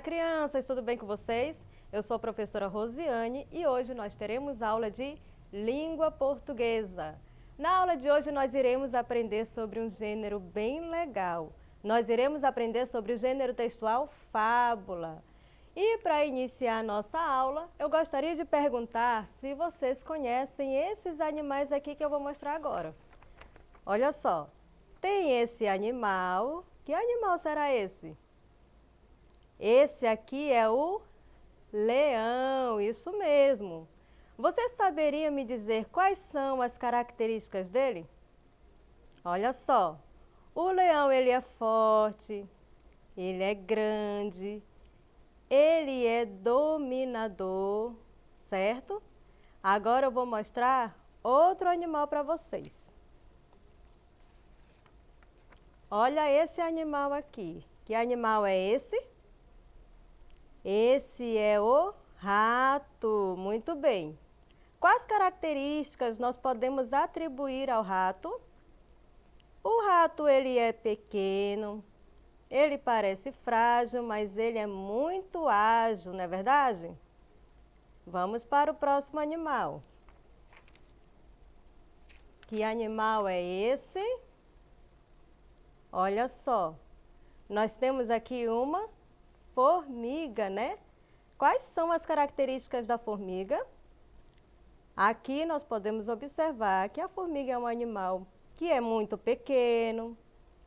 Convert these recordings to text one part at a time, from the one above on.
Olá, crianças, tudo bem com vocês? Eu sou a professora Rosiane e hoje nós teremos aula de língua portuguesa. Na aula de hoje nós iremos aprender sobre um gênero bem legal. Nós iremos aprender sobre o gênero textual fábula. E para iniciar a nossa aula, eu gostaria de perguntar se vocês conhecem esses animais aqui que eu vou mostrar agora. Olha só, tem esse animal. Que animal será esse? Esse aqui é o leão, isso mesmo. Você saberia me dizer quais são as características dele? Olha só, o leão ele é forte, ele é grande, ele é dominador, certo? Agora eu vou mostrar outro animal para vocês. Olha esse animal aqui. Que animal é esse? Esse é o rato. Muito bem. Quais características nós podemos atribuir ao rato? O rato ele é pequeno, ele parece frágil, mas ele é muito ágil, não é verdade? Vamos para o próximo animal. Que animal é esse? Olha só, nós temos aqui uma formiga, né? Quais são as características da formiga? Aqui nós podemos observar que a formiga é um animal que é muito pequeno,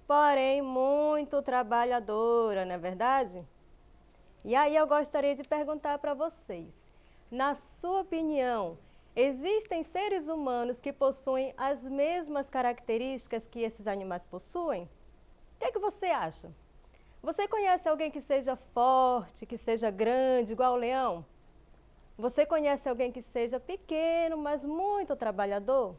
porém muito trabalhadora, não é verdade? E aí eu gostaria de perguntar para vocês, na sua opinião, existem seres humanos que possuem as mesmas características que esses animais possuem? O que você acha? Você conhece alguém que seja forte, que seja grande, igual o leão? Você conhece alguém que seja pequeno, mas muito trabalhador?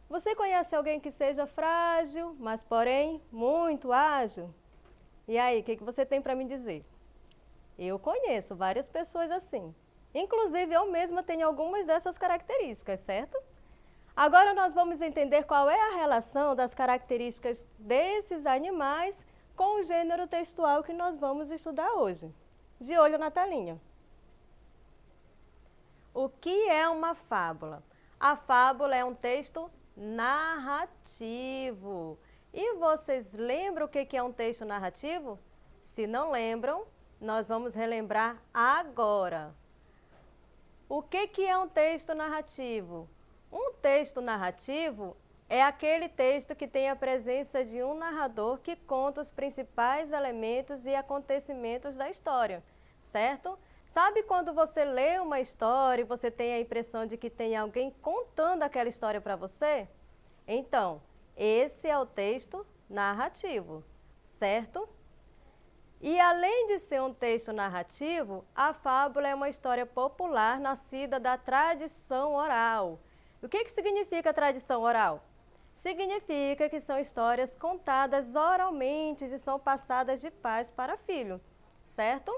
Você conhece alguém que seja frágil, mas porém muito ágil? E aí, o que você tem para me dizer? Eu conheço várias pessoas assim. Inclusive, eu mesma tenho algumas dessas características, certo? Agora nós vamos entender qual é a relação das características desses animais com o gênero textual que nós vamos estudar hoje. De olho na telinha. O que é uma fábula? A fábula é um texto narrativo. E vocês lembram o que é um texto narrativo? Se não lembram, nós vamos relembrar agora. O que é um texto narrativo? Um texto narrativo é aquele texto que tem a presença de um narrador que conta os principais elementos e acontecimentos da história, certo? Sabe quando você lê uma história e você tem a impressão de que tem alguém contando aquela história para você? Então, esse é o texto narrativo, certo? E além de ser um texto narrativo, a fábula é uma história popular nascida da tradição oral. O que significa tradição oral? Significa que são histórias contadas oralmente e são passadas de pais para filho, certo?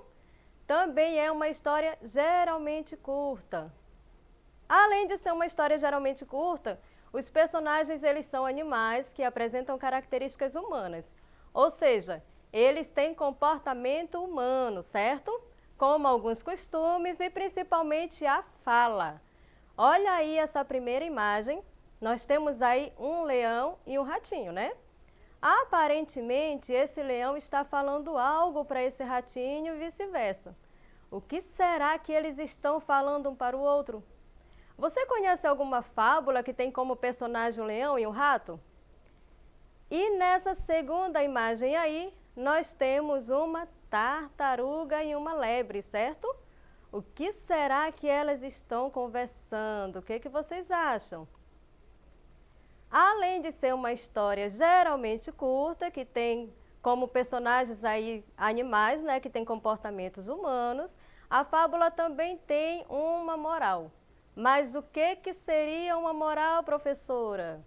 Também é uma história geralmente curta. Além de ser uma história geralmente curta, os personagens eles são animais que apresentam características humanas, ou seja, eles têm comportamento humano, certo? Como alguns costumes e principalmente a fala. Olha aí essa primeira imagem. Nós temos aí um leão e um ratinho, né? Aparentemente, esse leão está falando algo para esse ratinho e vice-versa. O que será que eles estão falando um para o outro? Você conhece alguma fábula que tem como personagem um leão e um rato? E nessa segunda imagem aí, nós temos uma tartaruga e uma lebre, certo? O que será que elas estão conversando? O que vocês acham? Além de ser uma história geralmente curta, que tem como personagens aí animais, né, que tem comportamentos humanos, a fábula também tem uma moral. Mas o que seria uma moral, professora?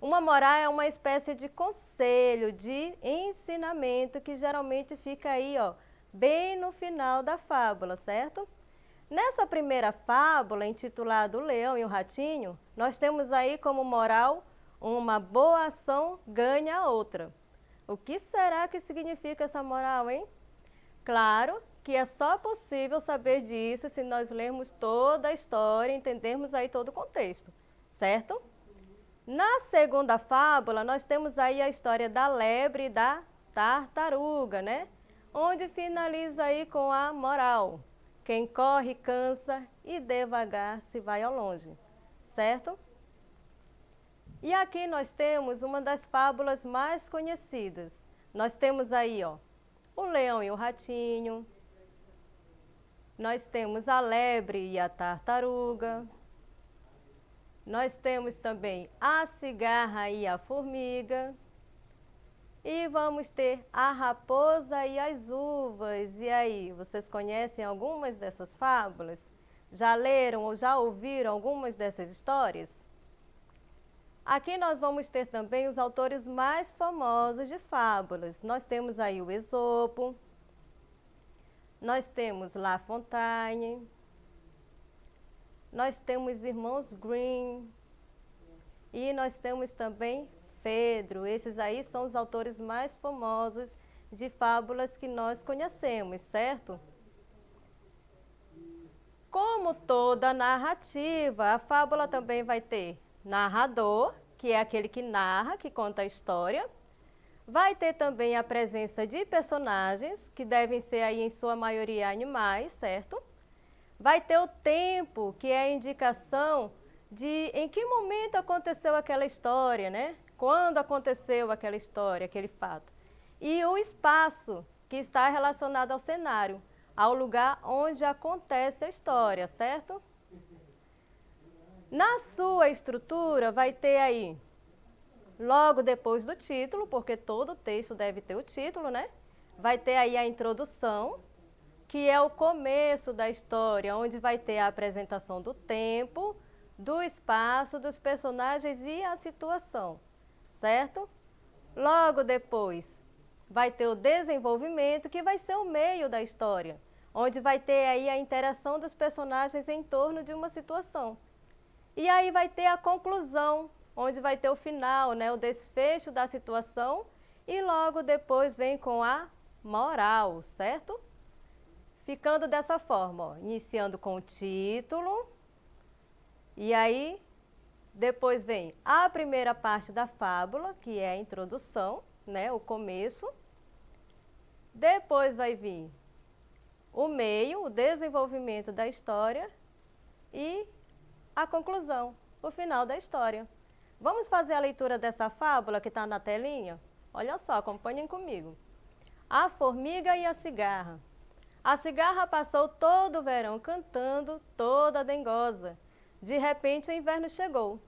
Uma moral é uma espécie de conselho, de ensinamento que geralmente fica aí, ó, bem no final da fábula, certo? Nessa primeira fábula, intitulada O Leão e o Ratinho, nós temos aí como moral: uma boa ação ganha outra. O que será que significa essa moral, hein? Claro que é só possível saber disso se nós lermos toda a história e entendermos aí todo o contexto, certo? Na segunda fábula, nós temos aí a história da lebre e da tartaruga, né? Onde finaliza aí com a moral. Quem corre cansa e devagar se vai ao longe, certo? E aqui nós temos uma das fábulas mais conhecidas. Nós temos aí, ó, o leão e o ratinho. Nós temos a lebre e a tartaruga. Nós temos também a cigarra e a formiga. E vamos ter a raposa e as uvas. E aí, vocês conhecem algumas dessas fábulas? Já leram ou já ouviram algumas dessas histórias? Aqui nós vamos ter também os autores mais famosos de fábulas. Nós temos aí o Esopo, nós temos La Fontaine, nós temos irmãos Grimm e nós temos também Fedro. Esses aí são os autores mais famosos de fábulas que nós conhecemos, certo? Como toda narrativa, a fábula também vai ter narrador, que é aquele que narra, que conta a história. Vai ter também a presença de personagens, que devem ser aí em sua maioria animais, certo? Vai ter o tempo, que é a indicação de em que momento aconteceu aquela história, né? Quando aconteceu aquela história, aquele fato. E o espaço, que está relacionado ao cenário, ao lugar onde acontece a história, certo? Na sua estrutura vai ter aí, logo depois do título, porque todo texto deve ter o título, né? Vai ter aí a introdução, que é o começo da história, onde vai ter a apresentação do tempo, do espaço, dos personagens e a situação, certo? Logo depois vai ter o desenvolvimento, que vai ser o meio da história, onde vai ter aí a interação dos personagens em torno de uma situação. E aí vai ter a conclusão, onde vai ter o final, né, o desfecho da situação, e logo depois vem com a moral, certo? Ficando dessa forma, ó, iniciando com o título, e aí depois vem a primeira parte da fábula, que é a introdução, né, o começo. Depois vai vir o meio, o desenvolvimento da história e a conclusão, o final da história. Vamos fazer a leitura dessa fábula que está na telinha? Olha só, acompanhem comigo. A formiga e a cigarra. A cigarra passou todo o verão cantando, toda dengosa. De repente o inverno chegou.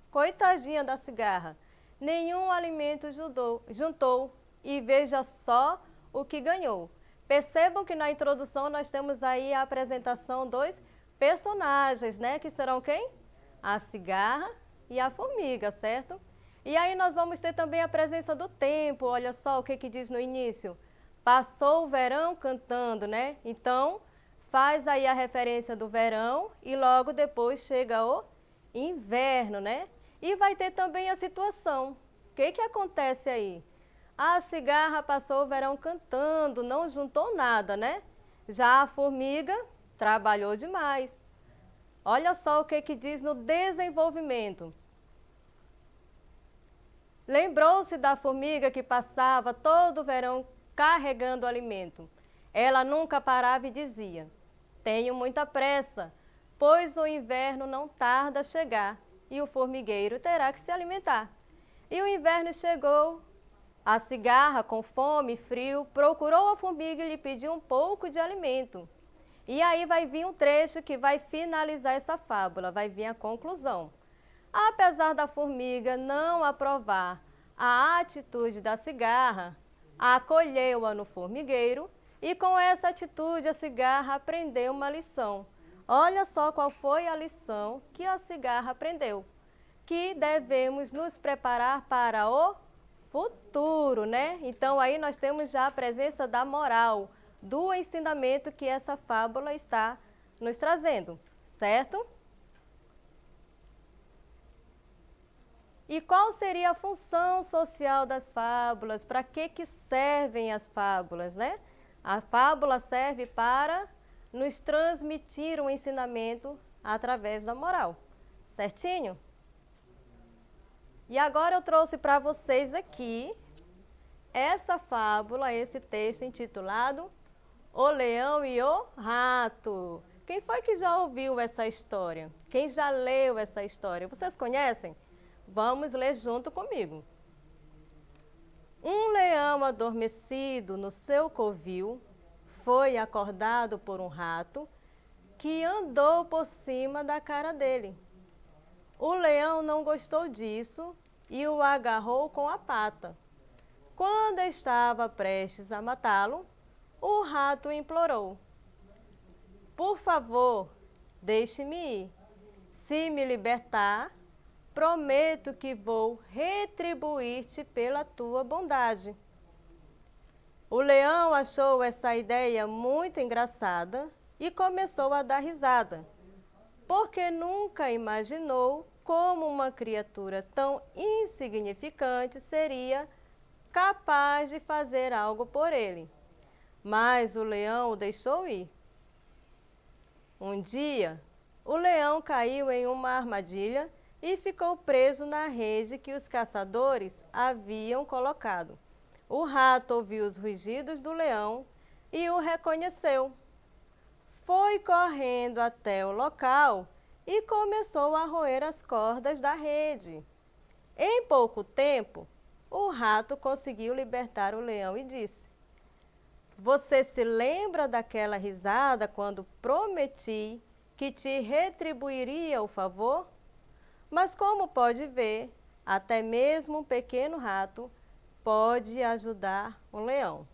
Coitadinha da cigarra, nenhum alimento juntou e veja só o que ganhou. Percebam que na introdução nós temos aí a apresentação dos personagens, né? Que serão quem? A cigarra e a formiga, certo? E aí nós vamos ter também a presença do tempo. Olha só o que diz no início. Passou o verão cantando, né? Então, faz aí a referência do verão e logo depois chega o inverno, né? E vai ter também a situação. O que acontece aí? A cigarra passou o verão cantando, não juntou nada, né? Já a formiga trabalhou demais. Olha só o que diz no desenvolvimento. Lembrou-se da formiga que passava todo o verão carregando alimento. Ela nunca parava e dizia: tenho muita pressa, pois o inverno não tarda a chegar e o formigueiro terá que se alimentar. E o inverno chegou. A cigarra, com fome e frio, procurou a formiga e lhe pediu um pouco de alimento. E aí vai vir um trecho que vai finalizar essa fábula, vai vir a conclusão. Apesar da formiga não aprovar a atitude da cigarra, acolheu-a no formigueiro e com essa atitude a cigarra aprendeu uma lição. Olha só qual foi a lição que a cigarra aprendeu. Que devemos nos preparar para o futuro, né? Então aí nós temos já a presença da moral, do ensinamento que essa fábula está nos trazendo, certo? E qual seria a função social das fábulas? Para que servem as fábulas, né? A fábula serve para nos transmitir um ensinamento através da moral. Certinho? E agora eu trouxe para vocês aqui essa fábula, esse texto intitulado O Leão e o Rato. Quem foi que já ouviu essa história? Quem já leu essa história? Vocês conhecem? Vamos ler junto comigo. Um leão adormecido no seu covil foi acordado por um rato que andou por cima da cara dele. O leão não gostou disso e o agarrou com a pata. Quando estava prestes a matá-lo, o rato implorou: por favor, deixe-me ir. Se me libertar, prometo que vou retribuir-te pela tua bondade. O leão achou essa ideia muito engraçada e começou a dar risada, porque nunca imaginou como uma criatura tão insignificante seria capaz de fazer algo por ele. Mas o leão o deixou ir. Um dia, o leão caiu em uma armadilha e ficou preso na rede que os caçadores haviam colocado. O rato ouviu os rugidos do leão e o reconheceu. Foi correndo até o local e começou a roer as cordas da rede. Em pouco tempo, o rato conseguiu libertar o leão e disse: você se lembra daquela risada quando prometi que te retribuiria o favor? Mas como pode ver, até mesmo um pequeno rato pode ajudar um leão.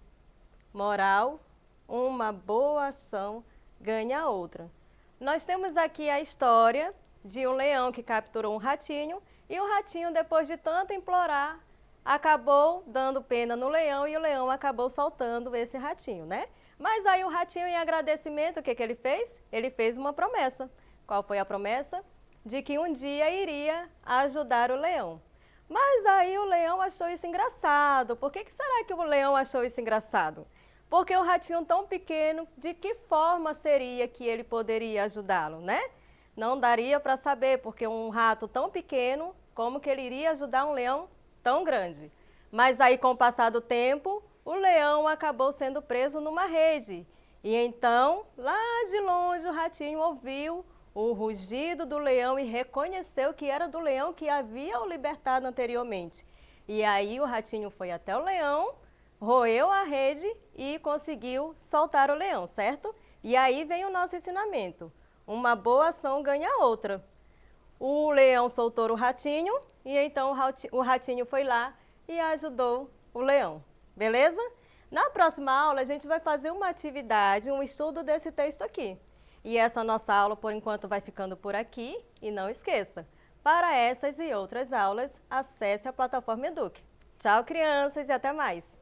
Moral: uma boa ação ganha outra. Nós temos aqui a história de um leão que capturou um ratinho e o ratinho, depois de tanto implorar, acabou dando pena no leão e o leão acabou soltando esse ratinho, né? Mas aí o ratinho, em agradecimento, o que ele fez? Ele fez uma promessa. Qual foi a promessa? De que um dia iria ajudar o leão. Mas aí o leão achou isso engraçado. Por que será que o leão achou isso engraçado? Porque o ratinho tão pequeno, de que forma seria que ele poderia ajudá-lo, né? Não daria para saber, porque um rato tão pequeno, como que ele iria ajudar um leão tão grande? Mas aí, com o passar do tempo, o leão acabou sendo preso numa rede. E então, lá de longe, o ratinho ouviu o rugido do leão e reconheceu que era do leão que havia o libertado anteriormente. E aí o ratinho foi até o leão, roeu a rede e conseguiu soltar o leão, certo? E aí vem o nosso ensinamento: uma boa ação ganha outra. O leão soltou o ratinho e então o ratinho foi lá e ajudou o leão. Beleza? Na próxima aula a gente vai fazer uma atividade, um estudo desse texto aqui. E essa nossa aula, por enquanto, vai ficando por aqui. E não esqueça, para essas e outras aulas, acesse a plataforma Eduque. Tchau, crianças, e até mais!